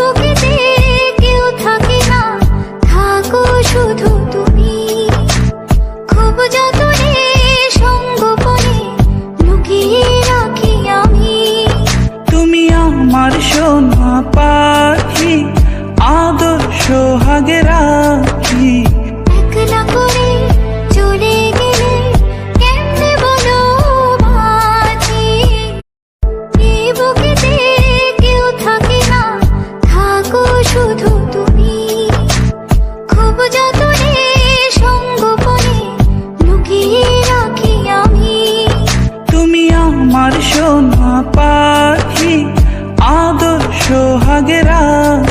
বুকেতে কেউ থাকে না, থাকো শুধু তুমি। খুব যতনে সঙ্গোপনে লুকিয়ে রাখি আমি। তুমি আমার সোনা পাখি, আদর সোহাগে রাখি। একলা করে চলে গেলে কেমনে বলো বাঁচি। এই বুকেতে কেউ থাকে না, থাকো শুধু তুমি। খুব যতনে সঙ্গোপনে লুকিয়ে রাখি আমি। তুমি আমার সোনা পাখি, আদর সোহাগে রাখি।